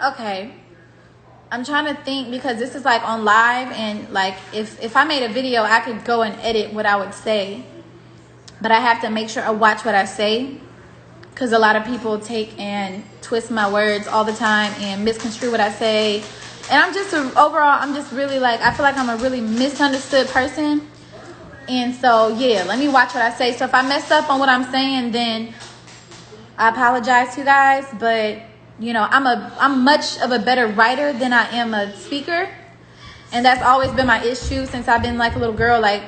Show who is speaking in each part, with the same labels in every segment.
Speaker 1: okay, I'm trying to think, because this is like on live, and like if I made a video, I could go and edit what I would say, but I have to make sure I watch what I say, because a lot of people take and twist my words all the time and misconstrue what I say. And I'm just overall, I'm just really like, I feel like I'm a really misunderstood person. And so yeah, let me watch what I say. So if I mess up on what I'm saying, then I apologize to you guys. But you know, I'm much of a better writer than I am a speaker, and that's always been my issue since I've been like a little girl. Like,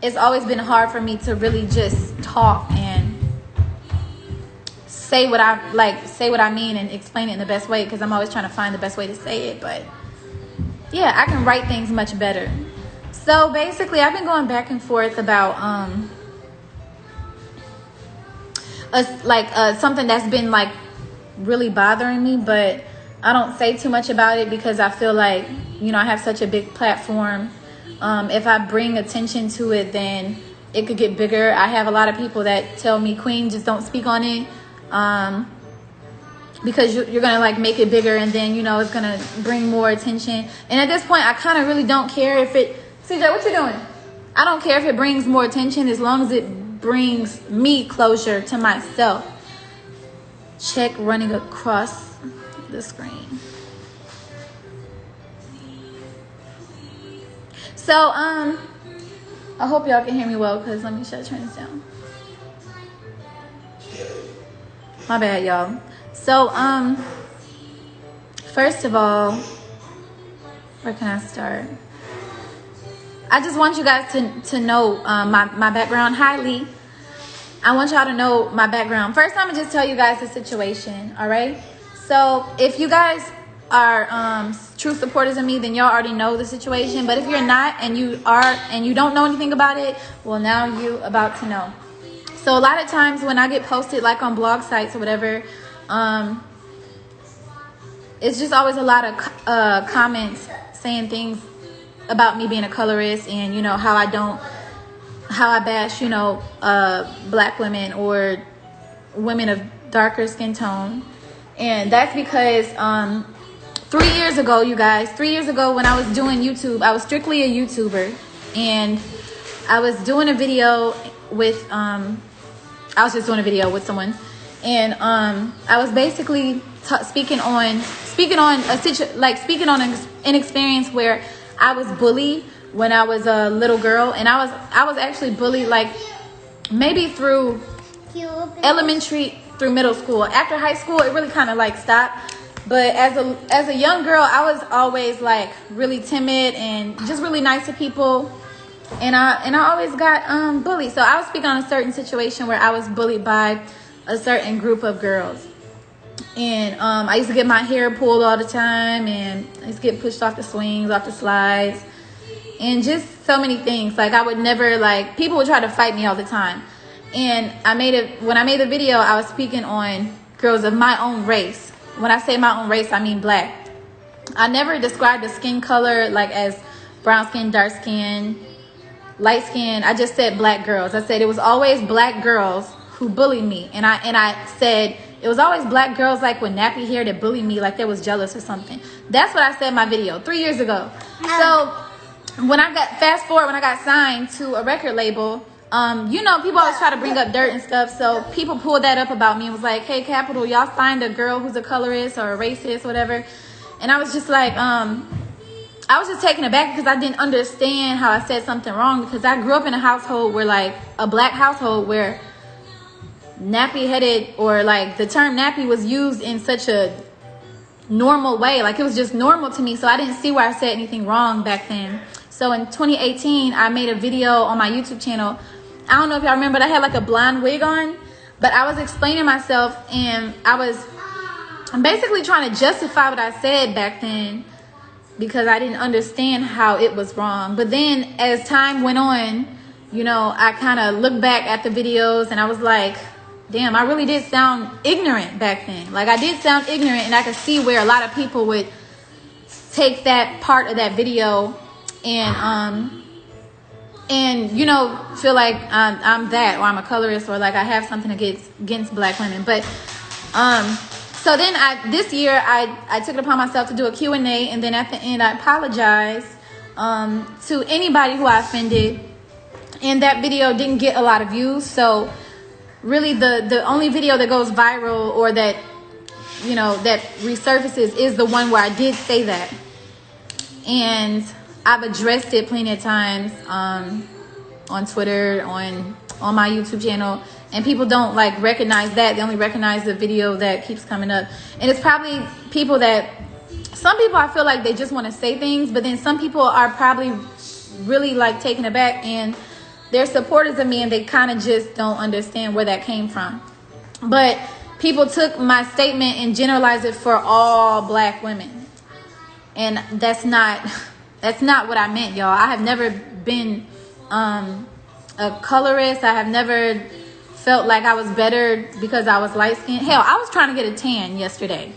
Speaker 1: it's always been hard for me to really just talk and say what I mean and explain it in the best way, because I'm always trying to find the best way to say it. But yeah, I can write things much better. So basically, I've been going back and forth about something that's been like really bothering me, but I don't say too much about it because I feel like, you know, I have such a big platform. If I bring attention to it, then it could get bigger. I have a lot of people that tell me, Queen, just don't speak on it, because you're gonna like make it bigger, and then, you know, it's gonna bring more attention. And at this point, I kind of really don't care if it, CJ, what you doing? I don't care if it brings more attention, as long as it brings me closure to myself. Check running across the screen. So I hope y'all can hear me well, because let me turn this down. My bad, y'all. So first of all, where can I start? I just want you guys to know my background. Hi, Lee. I want y'all to know my background. First, I'm gonna just tell you guys the situation, all right? So if you guys are true supporters of me, then y'all already know the situation. But if you're not, and you don't know anything about it, well, now you about to know. So a lot of times when I get posted like on blog sites or whatever, it's just always a lot of comments saying things about me being a colorist, and you know how I bash, you know, black women or women of darker skin tone. And that's because 3 years ago, you guys, 3 years ago when I was doing YouTube, I was strictly a YouTuber, and I was doing a video with I was just doing a video with someone, and I was basically speaking on an experience where I was bullied when I was a little girl. And I was actually bullied like maybe through elementary through middle school. After high school, it really kind of like stopped. But as a young girl, I was always like really timid and just really nice to people. And I always got bullied. So I was speaking on a certain situation where I was bullied by a certain group of girls. And I used to get my hair pulled all the time, and I used to get pushed off the swings, off the slides, and just so many things. Like, I would never, like, people would try to fight me all the time. And when I made the video, I was speaking on girls of my own race. When I say my own race, I mean black. I never described the skin color like as brown skin, dark skin, light skin. I just said black girls. I said it was always black girls who bullied me. And I said it was always black girls like with nappy hair that bullied me, like they was jealous or something. That's what I said in my video 3 years ago. So when I got signed to a record label, you know, people always try to bring up dirt and stuff. So people pulled that up about me and was like, hey, Capital, y'all signed a girl who's a colorist or a racist, whatever. And I was just like, I was just taken aback because I didn't understand how I said something wrong, because I grew up in a household where, like, a black household where nappy headed, or like the term nappy, was used in such a normal way. Like, it was just normal to me. So I didn't see where I said anything wrong back then. So in 2018, I made a video on my YouTube channel. I don't know if y'all remember, but I had like a blonde wig on, but I was explaining myself, and I'm basically trying to justify what I said back then, because I didn't understand how it was wrong. But then as time went on, you know, I kind of looked back at the videos and I was like, damn, I really did sound ignorant back then. Like, I did sound ignorant, and I could see where a lot of people would take that part of that video and you know, feel like I'm that, or I'm a colorist, or like I have something against black women. But So then this year I took it upon myself to do a Q&A, and then at the end I apologized to anybody who I offended. And that video didn't get a lot of views. So really the only video that goes viral, or that, you know, that resurfaces, is the one where I did say that. And I've addressed it plenty of times on Twitter, on my YouTube channel, and people don't like recognize that. They only recognize the video that keeps coming up. And it's probably people that, some people I feel like they just want to say things, but then some people are probably really like taken aback, and they're supporters of me, and they kind of just don't understand where that came from. But people took my statement and generalized it for all black women, and that's not what I meant, y'all. I have never been a colorist. I have never felt like I was better because I was light skinned. Hell, I was trying to get a tan yesterday,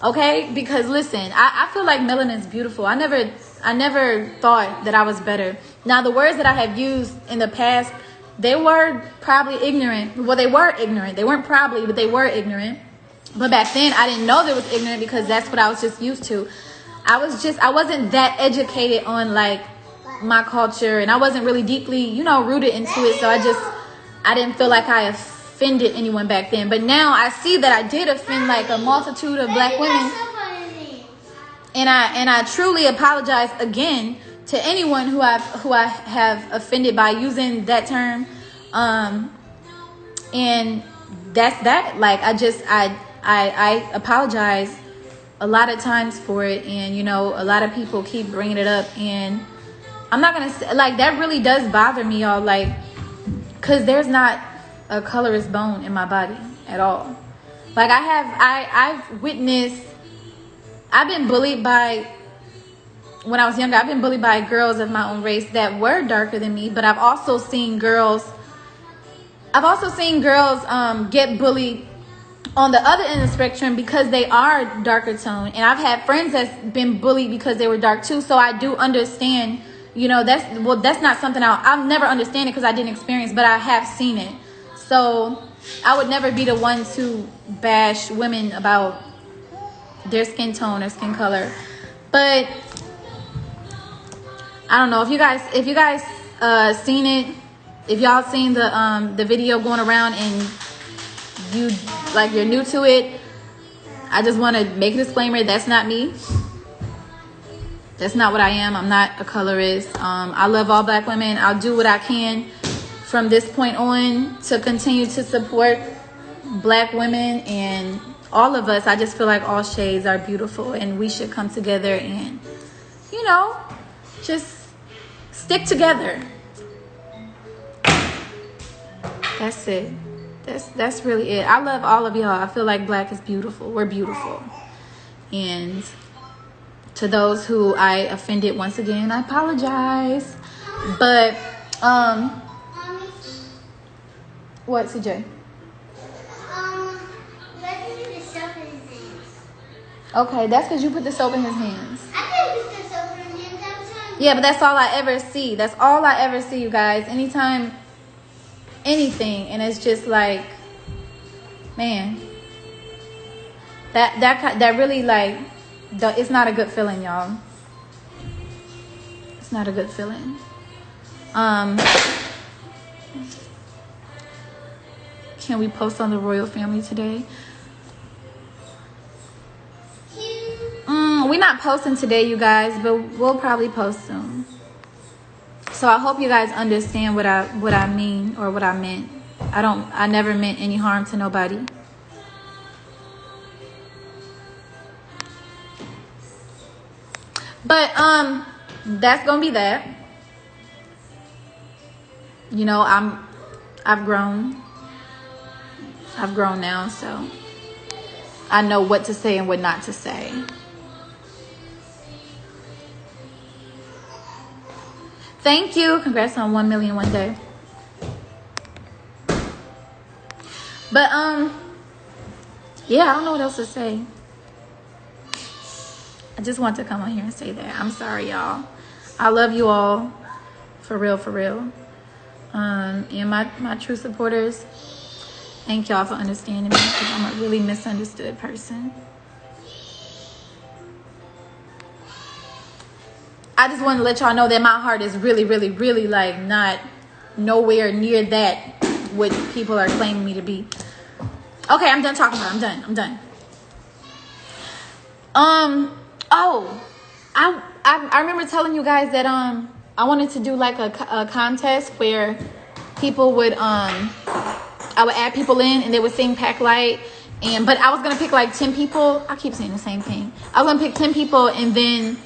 Speaker 1: okay? Because listen, I feel like melanin is beautiful. I never thought that I was better. Now, the words that I have used in the past, they were probably ignorant. Well, they were ignorant. They weren't probably, but they were ignorant. But back then, I didn't know they was ignorant, because that's what I was just used to. I wasn't that educated on like my culture, and I wasn't really deeply, you know, rooted into it. So I didn't feel like I offended anyone back then. But now I see that I did offend like a multitude of black women. And I truly apologize again to anyone who I have offended by using that term. And that's that. Like, I apologize a lot of times for it, and you know, a lot of people keep bringing it up, and I'm not gonna say, like, that really does bother me, y'all, like, because there's not a colorist bone in my body at all. Like, I've witnessed, I've been bullied by, when I was younger, I've been bullied by girls of my own race that were darker than me, but I've also seen girls get bullied on the other end of the spectrum because they are darker toned. And I've had friends that's been bullied because they were dark too. So I do understand, you know, that's not something I'll never understand it because I didn't experience, but I have seen it. So I would never be the one to bash women about their skin tone or skin color. But I don't know if you guys seen it, if y'all seen the video going around and you're new to it. I just want to make a disclaimer, that's not me. That's not what I am. I'm not a colorist. I love all black women. I'll do what I can from this point on to continue to support black women and all of us. I just feel like all shades are beautiful, and we should come together and, you know, just stick together. That's it. That's really it. I love all of y'all. I feel like black is beautiful. We're beautiful. And to those who I offended, once again, I apologize. But what, CJ? Okay, that's because you put the soap in his hands. I didn't put the soap in his hands. Yeah, but that's all I ever see. That's all I ever see, you guys. Anytime, anything, and it's just like, man, that really, like, it's not a good feeling, y'all. It's not a good feeling. Can we post on the royal family today? We're not posting today, you guys, but we'll probably post soon. So I hope you guys understand what I mean, or what I meant. I never meant any harm to nobody. But that's gonna be that. You know, I've grown now, so I know what to say and what not to say. Thank you. Congrats on 1 million one day. But yeah, I don't know what else to say. I just want to come on here and say that. I'm sorry, y'all. I love you all. For real, for real. And my true supporters. Thank y'all for understanding me because I'm a really misunderstood person. I just want to let y'all know that my heart is really, really, really like not nowhere near that what people are claiming me to be. Okay, I'm done talking about it. I'm done. I remember telling you guys that I wanted to do like a contest where people would I would add people in and they would sing Pack Light, but I was gonna pick like 10 people. I keep saying the same thing. I was gonna pick 10 people and then